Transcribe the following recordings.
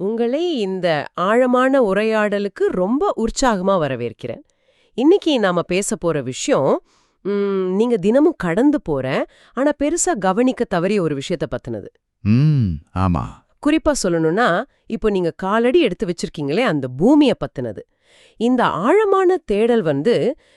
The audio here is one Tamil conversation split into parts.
உங்களை இந்த ஆழமான உரையாடலுக்கு ரொம்ப உற்சாகமா வரவேற்கிறேன். இன்னைக்கு நாம பேச போற விஷயம், நீங்க தினமும் கடந்து போற ஆனா பெருசா கவனிக்க தவறிய ஒரு விஷயத்த பத்தினது. ஆமா. குறிப்பா சொல்லணும்னா, இப்போ நீங்க காலடி எடுத்து வச்சிருக்கீங்களே அந்த பூமிய பத்தினது. இந்த ஆழமான தேடல்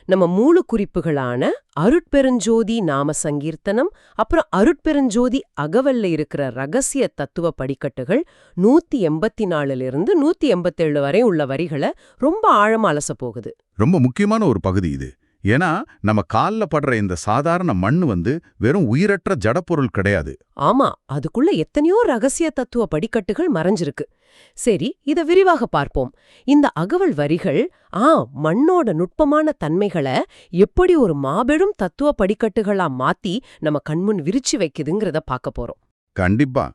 நம்ம மூல குறிப்புகளான அருட்பெருஞ்சோதி நாம சங்கீர்த்தனம், அப்புறம் அருட்பெருஞ்சோதி அகவல்ல இருக்கிற ரகசிய தத்துவ படிக்கட்டுகள் 184லிருந்து 187 வரை உள்ள வரிகளை ரொம்ப ஆழமா அலச போகுது. ரொம்ப முக்கியமான ஒரு பகுதி இது. ஏன்னா நம்ம கால்ல படுற இந்த சாதாரண மண்ணு வெறும் உயிரற்ற ஜடப்பொருள் கிடையாது. ஆமா, அதுக்குள்ள எத்தனையோ ரகசிய தத்துவ படிக்கட்டுகள் மறைஞ்சிருக்கு. சரி, இத விரிவாக பார்ப்போம். இந்த அகவல் வரிகள் மண்ணோட நுட்பமான தன்மைகளை எப்படி ஒரு மாபெரும் தத்துவ படிக்கட்டுகளா மாத்தி நம்ம கண்முன் விரிச்சு வைக்குதுங்கிறத பார்க்க போறோம். கண்டிப்பா.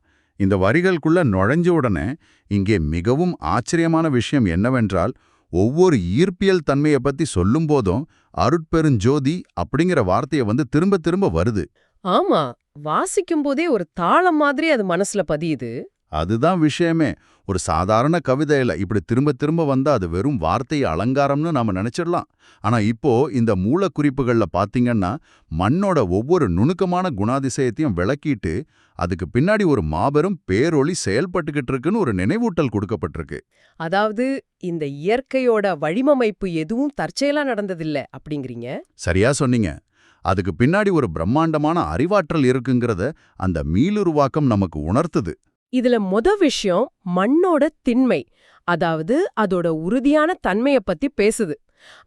இந்த வரிகளுக்குள்ள நுழைஞ்ச உடனே இங்கே மிகவும் ஆச்சரியமான விஷயம் என்னவென்றால், ஒவ்வொரு ஈர்ப்பியல் தன்மையை பத்தி சொல்லும் போதும் அருட்பெருஞ்சோதி அப்படிங்கிற வார்த்தையை திரும்ப திரும்ப வருது. ஆமா, வாசிக்கும் போதே ஒரு தாளம் மாதிரி அது மனசுல பதியுது. அதுதான் விஷயமே. ஒரு சாதாரண கவிதையில இப்படி திரும்ப திரும்ப வந்தா அது வெறும் வார்த்தை அலங்காரம்னு நாம நினைச்சிடலாம். ஆனா இப்போ இந்த மூல குறிப்புகள்ல பாத்தீங்கன்னா, மண்ணோட ஒவ்வொரு நுணுக்கமான குணாதிசயத்தையும் விளக்கிட்டு அதுக்கு பின்னாடி ஒரு மாபெரும் பேரொளி செயல்பட்டுக்கிட்டு இருக்குன்னு ஒரு நினைவூட்டல் கொடுக்கப்பட்டிருக்கு. அதாவது இந்த இயற்கையோட வழிமமைப்பு எதுவும் தற்செயலா நடந்ததில்ல அப்படிங்கிறீங்க. சரியா சொன்னீங்க. அதுக்கு பின்னாடி ஒரு பிரம்மாண்டமான அறிவாற்றல் இருக்குங்கிறத அந்த மீளுருவாக்கம் நமக்கு உணர்த்துது. இதுல விஷயம் மண்ணோட திண்மை, அதாவது அதோட உறுதியான தன்மைய பத்தி பேசுது.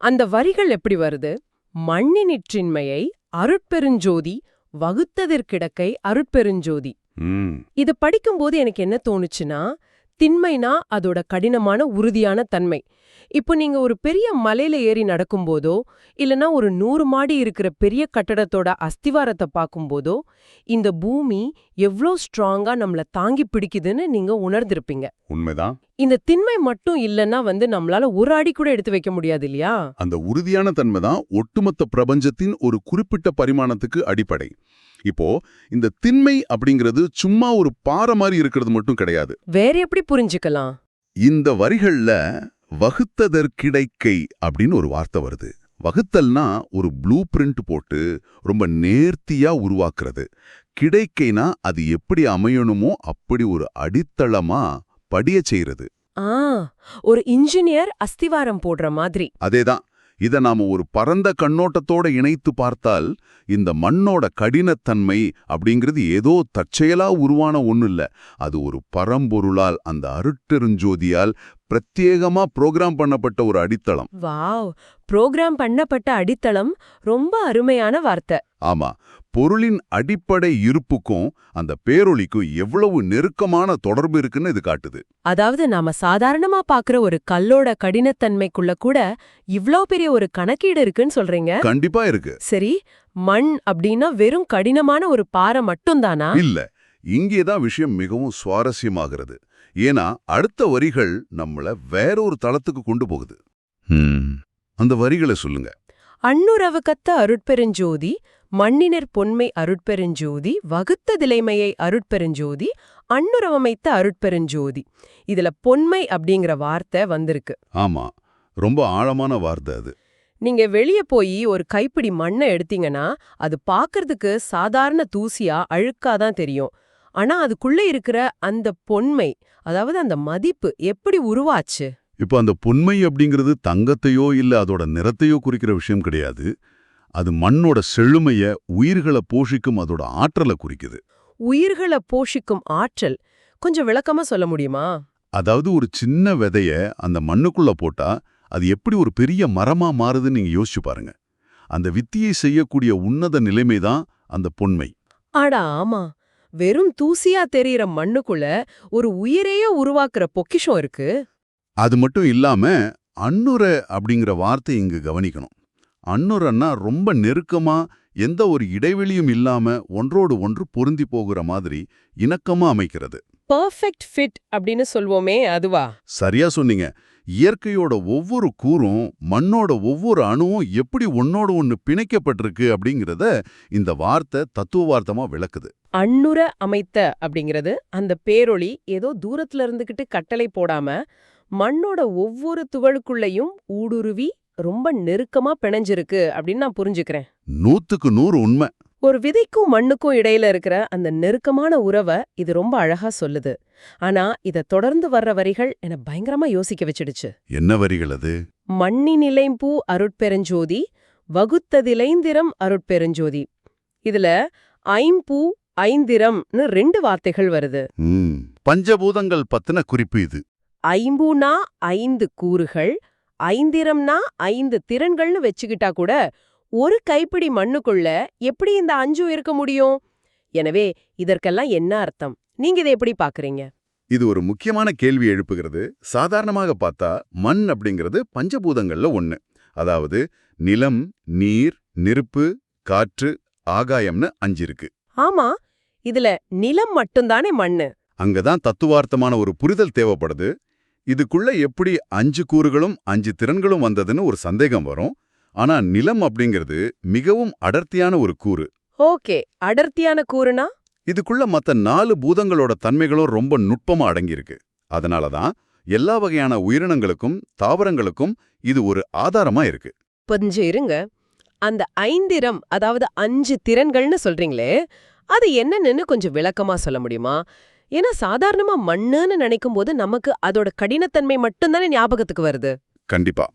அந்த வரிகள் எப்படி வருது? மண்ணினிற்றின்மையை அருட்பெருஞ்சோதி வகுத்ததிற்கிடக்கை அருட்பெருஞ்சோதி. இது படிக்கும்போது எனக்கு என்ன தோணுச்சுன்னா, திண்மைனா அதோட கடினமான உறுதியான தன்மை. இப்போ நீங்க ஒரு பெரிய மலையில ஏறி நடக்கும்போதோ இல்லனா ஒரு 100 மாடி இருக்கிற பெரிய கட்டடத்தோட அஸ்திவாரத்தை பார்க்கும்போதோ இந்த பூமி எவ்ளோ ஸ்ட்ராங்கா நம்மள தாங்கி பிடிக்குதுன்னு நீங்க உணர்ந்திருப்பீங்க. உண்மைதான். இந்த திண்மை மட்டும் இல்லனா நம்மளால ஒரு அடி கூட எடுத்து வைக்க முடியாது இல்லையா? அந்த உறுதியான தன்மை தான் ஒட்டுமொத்த பிரபஞ்சத்தின் ஒரு குறிப்பிட்ட பரிமாணத்துக்கு அடிப்படை. இப்போ இந்த திண்மை அப்படிங்கிறது சும்மா ஒரு பாறை மாதிரி இருக்கிறது மட்டும் கிடையாது. வேற எப்படி புரிஞ்சுக்கலாம்? இந்த வரிகள்ல வகுத்ததற்கிடைக்கை அப்படின்னு ஒரு வார்த்தை வருது. வகுத்தல்னா ஒரு ப்ளூ பிரிண்ட் போட்டு ரொம்ப நேர்த்தியா உருவாக்குறது. கிடைக்கைனா அது எப்படி அமையணுமோ அப்படி ஒரு அடித்தளமா படிய செய்யறது. ஒரு இன்ஜினியர் அஸ்திவாரம் போடுற மாதிரி. அதேதான். இதை நாம ஒரு பரந்த கண்ணோட்டத்தோட இணைத்து பார்த்தால் இந்த மண்ணோட கடினத்தன்மை அப்படிங்கிறது ஏதோ தற்செயலா உருவான ஒண்ணு இல்ல. அது ஒரு பரம்பொருளால், அந்த அருட்பெருஞ்சோதியால் பிரத்யேகமா புரோகிராம் பண்ணப்பட்ட ஒரு அடித்தளம். வாவ், புரோகிராம் பண்ணப்பட்ட அடித்தளம் ரொம்ப அருமையான வார்த்தை. ஆமா, பொருளின் அடிப்படை இருப்புக்கும் அந்த பேரொளிக்கும் எவ்வளவு நெருக்கமான தொடர்பு இருக்குன்னு இது காட்டுது. அதாவது நாம சாதாரணமா பாக்குற ஒரு கல்லோட கடினத்தன்மைக்குள்ள கூட இவ்ளோ பெரிய ஒரு கணக்கீடு இருக்குன்னு சொல்றீங்க? கண்டிப்பா இருக்கு. சரி, மண் அப்படின்னா வெறும் கடினமான ஒரு பாறை மட்டும்தானா? இல்ல, இங்கேதான் விஷயம் மிகவும் சுவாரஸ்யமாகிறது. ஏன்னா அடுத்த வரிகள் நம்மள வேறொரு தளத்துக்கு கொண்டு போகுது. அந்த வரிகளை சொல்லுங்க. அன்னுரவு கத்த அருட்பெருஞ்சோதி மண்ணினர் பொன்மை அருட்பெருஞ்சோதி வகுத்த திலைமையை அருட்பெருஞ்சோதி அன்னுரவமைத்த அருட்பெருஞ்சோதி. இதுல பொன்மை அப்படிங்கிற வார்த்தை வந்திருக்கு. ஆமா, ரொம்ப ஆழமான வார்த்தை அது. நீங்க வெளியே போய் ஒரு கைப்பிடி மண்ணை எடுத்தீங்கன்னா அது பாக்குறதுக்கு சாதாரண தூசியா அழுக்காதான் தெரியும். ஆனா அதுக்குள்ள இருக்கிற அந்த பொன்மை, அதாவது அந்த மதிப்பு எப்படி உருவாச்சு? இப்போ அந்த பொன்மை அப்படிங்கிறது தங்கத்தையோ இல்ல அதோட நிறத்தையோ குறிக்கிற விஷயம் கிடையாது. அது மண்ணோட செழுமைய, உயிர்களை போஷிக்கும் அதோட ஆற்றலை குறிக்குது. உயிர்களை போஷிக்கும் ஆற்றல் கொஞ்சம் விளக்கமா சொல்ல முடியுமா? அதாவது ஒரு சின்ன விதைய அந்த மண்ணுக்குள்ள போட்டா அது எப்படி ஒரு பெரிய மரமா மாறுதுன்னு நீங்க யோசிச்சு பாருங்க. அந்த வித்தியை செய்யக்கூடிய உன்னத நிலைமைதான் அந்த பொன்மை. ஆடா ஆமா, வெறும் தூசியா தெரியிற மண்ணுக்குள்ள ஒரு உயிரையே உருவாக்குற பொக்கிஷம் இருக்கு. அது மட்டும் இல்லாம அன்னுர அப்படிங்கிற வார்த்தை இங்கு கவனிக்கணும். அன்னுரன்னா ரொம்ப நெருக்கமா, எந்த ஒரு இடைவெளியும் இல்லாம ஒன்றோடு ஒன்று பொருந்தி போகிற மாதிரி இணக்கமா அமைக்கிறது. பெர்ஃபெக்ட் ஃபிட் அப்படின்னு சொல்வோமே, அதுவா? சரியா சொன்னீங்க. இயற்கையோட ஒவ்வொரு கூறும் மண்ணோட ஒவ்வொரு அணுவும் எப்படி ஒன்னோட ஒன்னு பிணைக்கப்பட்டிருக்கு அப்படிங்கிறத இந்த வார்த்தை தத்துவார்த்தமா விளக்குது. அண்ணுற அமைத்த அப்படிங்கிறது அந்த பேரொளி ஏதோ தூரத்துல இருந்துகிட்டு கட்டளை போடாம மண்ணோட ஒவ்வொரு துகளுக்குள்ளேயும் ஊடுருவி ரொம்ப நெருக்கமா பிணைஞ்சிருக்கு அப்படின்னு நான் புரிஞ்சுக்கிறேன். 100க்கு 100 உண்மை. ஒரு விதைக்கும் மண்ணுக்கும் இடையில இருக்கிற அந்த நெருக்கமான உறவை இது ரொம்ப அழகா சொல்லுது. ஆனா இத தொடர்ந்து வர்ற வரிகள் என பயங்கரமா யோசிக்க வச்சிடுச்சு. என்ன வரிகள் அது? மண்ணினிலைம்பூ அருட்பெருஞ்சோதி வகுத்ததிலைந்திரம் அருட்பெருஞ்சோதி. இதுல ஐம்பூ ஐந்திரம்னு 2 வார்த்தைகள் வருது. பஞ்சபூதங்கள் பத்தின குறிப்பு இது. ஐம்பூனா 5 கூறுகள், ஐந்திரம்னா 5 திறன்கள்னு வச்சுக்கிட்டா கூட ஒரு கைப்பிடி மண்ணுக்குள்ள எப்படி இந்த 5 இருக்க முடியும்? எனவே இதற்கெல்லாம் என்ன அர்த்தம்? நீங்க இதை எப்படி பாக்குறீங்க? இது ஒரு முக்கியமான கேள்வி எழுப்புகிறது. சாதாரணமாக பார்த்தா மண் அப்படிங்கிறது பஞ்சபூதங்கள்ல ஒண்ணு. அதாவது நிலம், நீர், நெருப்பு, காற்று, ஆகாயம்னு 5 இருக்கு. ஆமா, இதுல நிலம் மட்டும்தானே மண்ணு. அங்கதான் தத்துவார்த்தமான ஒரு புரிதல் தேவைப்படுது. இதுக்குள்ள எப்படி 5 கூறுகளும் 5 திறன்களும் வந்ததுன்னு ஒரு சந்தேகம் வரும். ஆனா நிலம் அப்படிங்கிறது மிகவும் அடர்த்தியான ஒரு கூறு. ஓகே, அடர்த்தியான கூறுனா? இதுக்குள்ள மத்த 4 பூதங்களோட தன்மைகளும் ரொம்ப நுட்பமா அடங்கியிருக்கு. அதனாலதான் எல்லா வகையான உயிரினங்களுக்கும் தாவரங்களுக்கும் இது ஒரு ஆதாரமா இருக்கு. கொஞ்சம் இருங்க. அந்த ஐந்திரம், அதாவது 5 திறன்கள்னு சொல்றீங்களே, அது என்னன்னு கொஞ்சம் விளக்கமா சொல்ல முடியுமா? ஏன்னா சாதாரணமா மண்ணுன்னு நினைக்கும் போது நமக்கு அதோட கடினத்தன்மை மட்டும்தானே ஞாபகத்துக்கு வருது. கண்டிப்பா.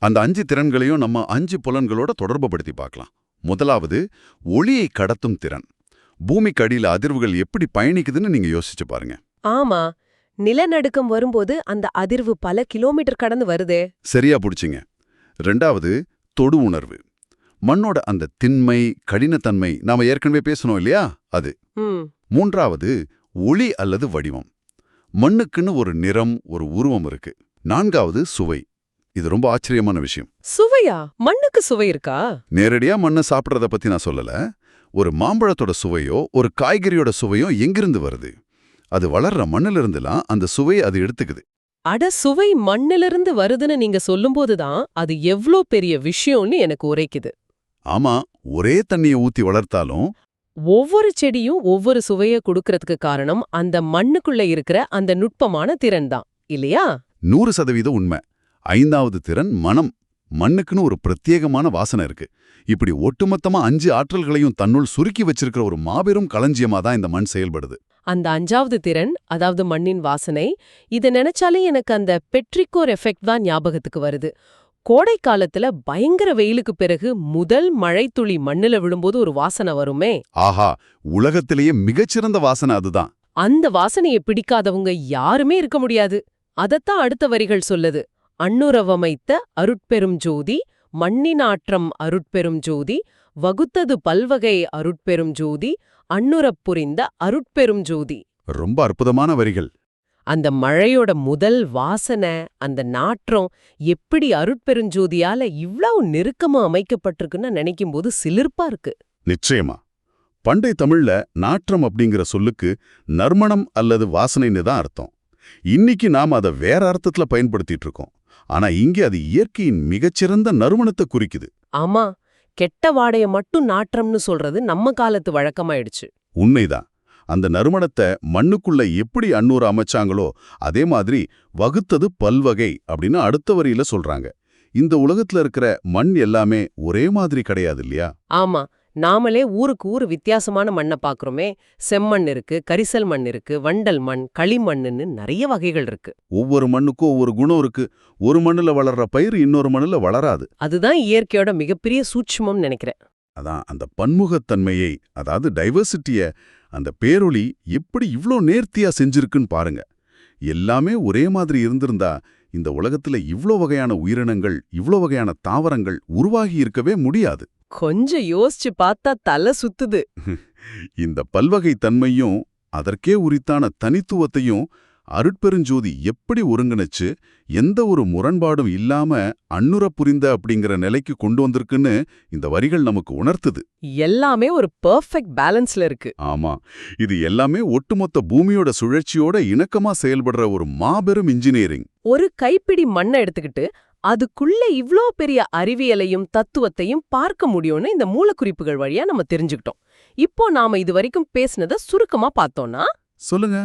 அந்த 5 திறன்களையும் நம்ம 5 புலன்களோட தொடர்புபடுத்தி பார்க்கலாம். முதலாவது, ஒளியை கடத்தும் திறன். பூமிக்கு அடியில அதிர்வுகள் எப்படி பயணிக்குதுன்னு நீங்க யோசிச்சு பாருங்க. ஆமா, நிலநடுக்கம் வரும்போது அந்த அதிர்வு பல கிலோமீட்டர் கடந்து வருதே. சரியா புடிச்சிங்க. 2வது, தொடு உணர்வு. மண்ணோட அந்த திண்மை, கடினத்தன்மை நாம ஏற்கனவே பேசணும் இல்லையா, அது. 3வது, ஒளி அல்லது வடிவம். மண்ணுக்குன்னு ஒரு நிறம், ஒரு உருவம் இருக்கு. 4வது, சுவை. இது ரொம்ப ஆச்சரியமான விஷயம். சுவையா? மண்ணுக்கு சுவை இருக்கா? நேரடியா மண்ணை சாப்பிட்றத பத்தி நான் சொல்லல. ஒரு மாம்பழத்தோட சுவையோ ஒரு காய்கறியோட சுவையோ எங்கிருந்து வருது? அது வளர்ற மண்ணிலிருந்துலாம் அந்த சுவையை அது எடுத்துக்குது. அட, சுவை மண்ணிலிருந்து வருதுன்னு நீங்க சொல்லும்போதுதான் அது எவ்ளோ பெரிய விஷயம்னு எனக்கு உரைக்குது. ஆமா, ஒரே தண்ணியை ஊத்தி வளர்த்தாலும் ஒவ்வொரு செடியும் ஒவ்வொரு சுவைய கொடுக்கறதுக்கு காரணம் அந்த மண்ணுக்குள்ள இருக்கிற அந்த நுட்பமான திறன் தான், இல்லையா? 100% உண்மை. 5வது திறன் மனம். மண்ணுக்குன்னு ஒரு பிரத்யேகமான வாசனை இருக்கு. இப்படி ஒட்டுமொத்தமா 5 ஆற்றல்களையும் தன்னுள் சுருக்கி வச்சிருக்கிற ஒரு மாபெரும் களஞ்சியமா தான் இந்த மண் செயல்படுது. அந்த 5வது திறன், அதாவது மண்ணின் வாசனை, இத நினைச்சாலே எனக்கு அந்த பெட்ரிகோர் எஃபெக்ட் தான் ஞாபகத்துக்கு வருது. கோடை காலத்துல பயங்கர வெயிலுக்கு பிறகு முதல் மழைத்துளி மண்ணுல விழும்போது ஒரு வாசனை வருமே. ஆஹா, உலகத்திலேயே மிகச்சிறந்த வாசனை அதுதான். அந்த வாசனையை பிடிக்காதவங்க யாருமே இருக்க முடியாது. அதத்தான் அடுத்த வரிகள் சொல்லுது. அண்ணுறவமைத்த அருட்பெரும் ஜோதி, மண்ணினாற்றம் அருட்பெரும் ஜோதி, வகுத்தது பல்வகை அருட்பெரும் ஜோதி, அண்ணுறப் புரிந்த அருட்பெரும் ஜோதி. ரொம்ப அற்புதமான வரிகள். அந்த மழையோட முதல் வாசனை, அந்த நாற்றம் எப்படி அருட்பெருஞ்சோதியால இவ்வளவு நெருக்கமா அமைக்கப்பட்டிருக்குன்னு நினைக்கும்போது சிலிர்ப்பா இருக்கு. நிச்சயமா. பண்டை தமிழ்ல நாற்றம் அப்படிங்கிற சொல்லுக்கு நறுமணம் அல்லது வாசனைன்னு தான் அர்த்தம். இன்னைக்கு நாம அதை வேற அர்த்தத்துல பயன்படுத்திட்டு இருக்கோம். ஆனா இங்கே அது இயற்கையின் மிகச்சிறந்த நறுமணத்தை குறிக்குது. ஆமா, கெட்ட வாடைய மட்டும் நாற்றம்னு சொல்றது நம்ம காலத்து வழக்கமாயிடுச்சு. உண்மைதான். அந்த நறுமணத்தை மண்ணுக்குள்ள எப்படி அன்னூறு அமைச்சாங்களோ அதே மாதிரி வகுத்தது பல்வகை அப்படின்னு அடுத்த வரியில சொல்றாங்க. இந்த உலகத்துல இருக்கிற மண் எல்லாமே ஒரே மாதிரி கிடையாது இல்லையா? ஆமா, நாமளே ஊருக்கு ஊர் வித்தியாசமான மண்ணை பாக்குறோமே. செம்மண் இருக்கு, கரிசல் மண் இருக்கு, வண்டல் மண், களிமண்ணுன்னு நிறைய வகைகள் இருக்கு. ஒவ்வொரு மண்ணுக்கும் ஒவ்வொரு குணம் இருக்கு. ஒரு மண்ணுல வளர்ற பயிர் இன்னொரு மண்ணுல வளராது. அதுதான் இயற்கையோட மிகப்பெரிய சூட்சுமம் நினைக்கிறேன். அதான் அந்த பன்முகத்தன்மையை, அதாவது டைவர்சிட்டிய அந்த பேரொளி எப்படி இவ்ளோ நேர்த்தியா செஞ்சிருக்குன்னு பாருங்க. எல்லாமே ஒரே மாதிரி இருந்திருந்தா இந்த உலகத்துல இவ்ளோ வகையான உயிரினங்கள், இவ்ளோ வகையான தாவரங்கள் உருவாகி இருக்கவே முடியாது. கொஞ்சம் யோசிச்சு பார்த்தா தலை சுத்துது. இந்த பல்வகை தன்மையும் அதற்கே உரித்தான தனித்துவத்தையும் அருட்பெருஞ்சோதி எப்படி ஒருங்கிணைச்சு எந்த ஒரு முரண்பாடும் இல்லாம அன்னுர புரிந்த அப்படிங்கிற நிலைக்கு கொண்டு வந்திருக்குன்னு இந்த வரிகள் நமக்கு உணர்த்துது. எல்லாமே ஒரு பெர்ஃபெக்ட் பேலன்ஸ்ல இருக்கு. ஆமா, இது எல்லாமே ஒட்டுமொத்த பூமியோட சுழற்சியோட இணக்கமா செயல்படுற ஒரு மாபெரும் இன்ஜினியரிங். ஒரு கைப்பிடி மண்ணை எடுத்துக்கிட்டு அதுக்குள்ள இவ்ளோ பெரிய அறிவியலையும் தத்துவத்தையும் பார்க்க முடியும்னு இந்த மூலக்குறிப்புகள் வழியா நம்ம தெரிஞ்சுக்கிட்டோம். இப்போ நாம இது வரைக்கும் பேசினதை சுருக்கமா பார்த்தோம்னா, சொல்லுங்க.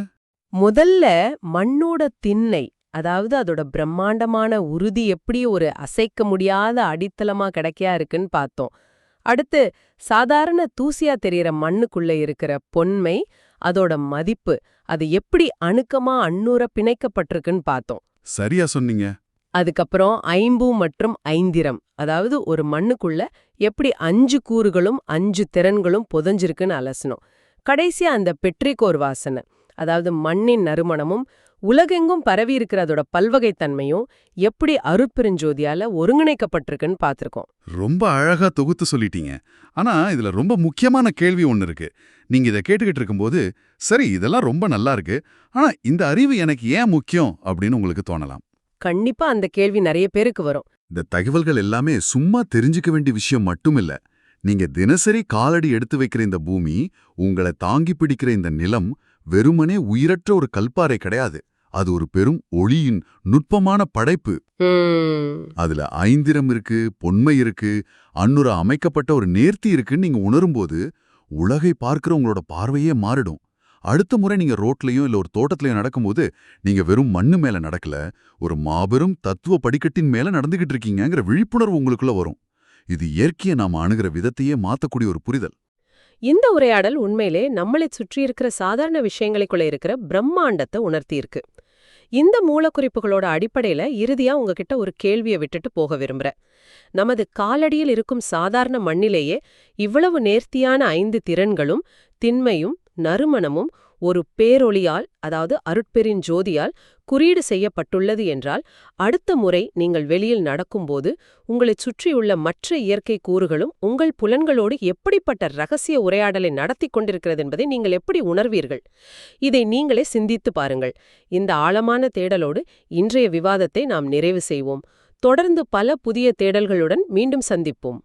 முதல்ல மண்ணோட திண்ணை, அதாவது அதோட பிரம்மாண்டமான உறுதி எப்படி ஒரு அசைக்க முடியாத அடித்தளமா கிடைக்கையா இருக்குன்னு பார்த்தோம். அடுத்து சாதாரண தூசியா தெரியற மண்ணுக்குள்ள இருக்கிற பொன்மை, அதோட மதிப்பு, அது எப்படி அணுக்கமா அன்னூற பிணைக்கப்பட்டிருக்குன்னு பார்த்தோம். சரியா சொன்னீங்க. அதுக்கப்புறம் ஐம்பூ மற்றும் ஐந்திரம், அதாவது ஒரு மண்ணுக்குள்ள எப்படி 5 கூறுகளும் 5 திறன்களும் புதைஞ்சிருக்குன்னு அலசணும். கடைசியா அந்த பெட்ரிகோர் வாசனை, அதாவது மண்ணின் நறுமணமும் உலகெங்கும் பரவி இருக்கிற அதோட பல்வகைத்தன்மையும் எப்படி அருட்பெருஞ்சோதியால ஒருங்கிணைக்கப்பட்டிருக்குன்னு பார்த்திருக்கோம். ரொம்ப அழகா தொகுத்து சொல்லிட்டீங்க. ஆனா இதுல ரொம்ப முக்கியமான கேள்வி ஒன்னு இருக்கு. நீங்க இதை கேட்டுக்கிட்டு இருக்கும்போது, சரி இதெல்லாம் ரொம்ப நல்லா இருக்கு, ஆனா இந்த அறிவு எனக்கு ஏன் முக்கியம் அப்படின்னு உங்களுக்கு தோணலாம். கண்டிப்பா அந்த கேள்வி நிறைய பேருக்கு வரும். இந்த தகவல்கள் எல்லாமே சும்மா தெரிஞ்சுக்க வேண்டிய விஷயம் மட்டும் இல்ல. நீங்க தினசரி காலடி எடுத்து வைக்கிற இந்த பூமி, உங்களை தாங்கி பிடிக்கிற இந்த நிலம் வெறுமனே உயிரற்ற ஒரு கல்பாறை கிடையாது. அது ஒரு பெரும் ஒளியின் நுட்பமான படைப்பு. அதுல ஐந்திரம் இருக்கு, பொன்மை இருக்கு, அன்னுர அமைக்கப்பட்ட ஒரு நேர்த்தி இருக்குன்னு நீங்க உணரும்போது உலகை பார்க்கிற உங்களோட பார்வையே மாறிடும். அடுத்த முறை நீங்க ரோட்லயும் இல்ல ஒரு தோட்டத்திலயும் நடக்கும்போது நீங்க வெறும் மண்ணு மேல நடக்கல, ஒரு மாபெரும் தத்துவ படிக்கட்டின் மேல நடந்துகிட்டு இருக்கீங்கங்கிற விழிப்புணர்வு உங்களுக்குள்ள வரும். இது இயற்கையை நாம அணுகிற விதத்தையே மாத்தக்கூடிய ஒரு புரிதல். இந்த உரையாடல் உண்மையிலே நம்மளை சுற்றி இருக்கிற சாதாரண விஷயங்களுக்குள்ள இருக்கிற பிரம்மாண்டத்தை உணர்த்தியிருக்கு. இந்த மூலக்குறிப்புகளோட அடிப்படையில இறுதியா உங்ககிட்ட ஒரு கேள்வியை விட்டுட்டு போக விரும்புறேன். நமது காலடியில் இருக்கும் சாதாரண மண்ணிலேயே இவ்வளவு நேர்த்தியான 5 திறன்களும் திண்மையும் நறுமணமும் ஒரு பேரொளியால், அதாவது அருட்பெருஞ்சோதியால் குறியீடு செய்யப்பட்டுள்ளது என்றால், அடுத்த முறை நீங்கள் வெளியில் நடக்கும்போது உங்களைச் சுற்றியுள்ள மற்ற இயற்கை கூறுகளும் உங்கள் புலன்களோடு எப்படிப்பட்ட ரகசிய உரையாடலை நடத்தி கொண்டிருக்கிறது என்பதை நீங்கள் எப்படி உணர்வீர்கள்? இதை நீங்களே சிந்தித்து பாருங்கள். இந்த ஆழமான தேடலோடு இன்றைய விவாதத்தை நாம் நிறைவு செய்வோம். தொடர்ந்து பல புதிய தேடல்களுடன் மீண்டும் சந்திப்போம்.